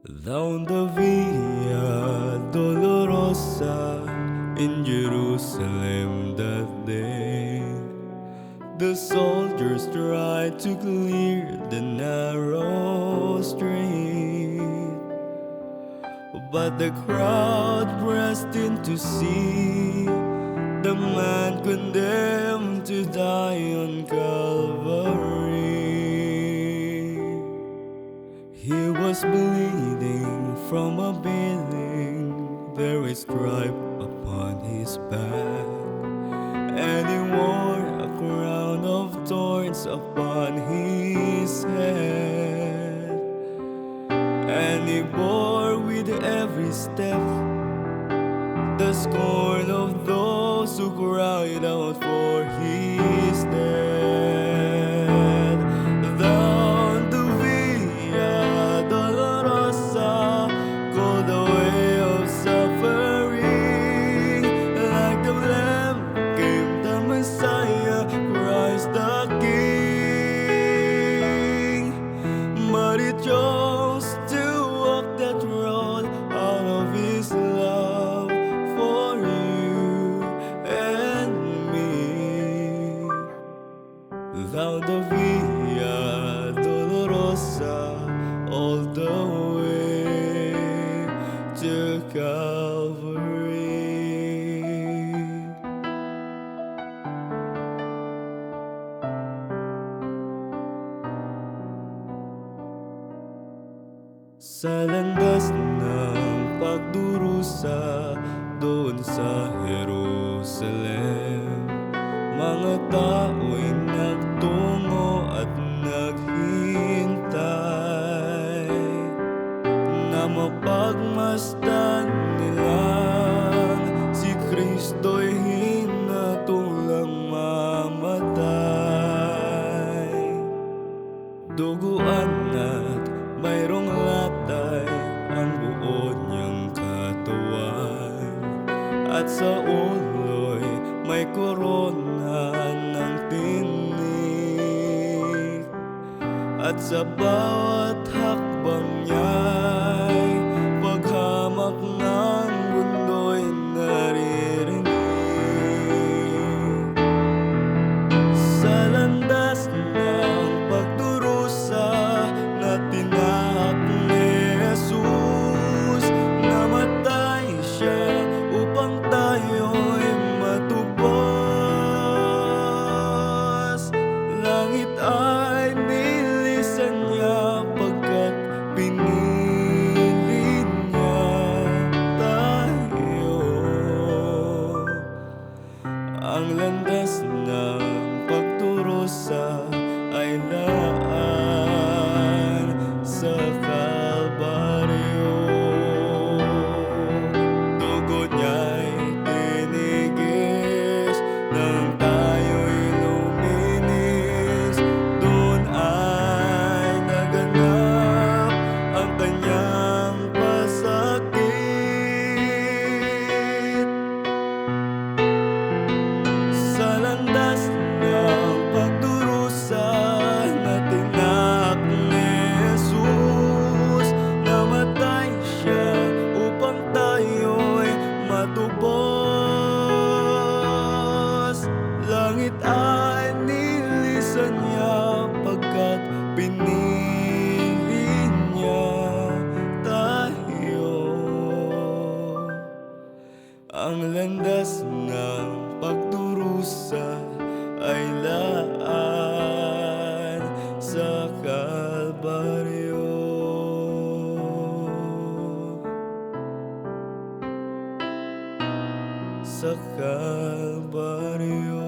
Down the Via Dolorosa in Jerusalem that day, the soldiers tried to clear the narrow street, but the crowd pressed in to see the man condemned to die on Calvary. He was bleeding from a beating, there is stripe upon his back, and he wore a crown of thorns upon his head. And he bore with every step the scorn of those who cried out for his death. Down the Via Dolorosa, called the way of suffering, like the Lamb came the Messiah, Christ the King. But he chose to walk that road out of his love for you and me. Down the Via Dolorosa, all the way to Calvary. Sa landas ng pagdurusa doon sa Jerusalem, mga tao'y nagtungo at naghintay na mapagmasdan nilang si Kristo'y hinatulang mamatay. Duguan at mayroong latay ang buo niyang katawan, at sa ulo'y may korona ng tinik, at sa bawat hakbang niya'y paghamak ng mundo'y naririnig. Sa landas ng pagdurusa na tinahak ni Jesus, namatay siya upang tayo'y matubos. Langit ay nilisan niya pagkat pinili niya tayo. Ang landas ng pagdurusa ay daan sa Kalbaryo. Dugo niya'y tinigis nang tayo'y luminis. Doon ay naganap ang kanyang pasakit. Sa landas ng pagdurusa na tinahak ni Jesus, namatay siya upang tayo'y matubos. Langit ay nilisan niya pagkat pinili niya tayo. Ang landas ng pagdurusa ay laan sa Kalbaryo. Sa Kalbaryo.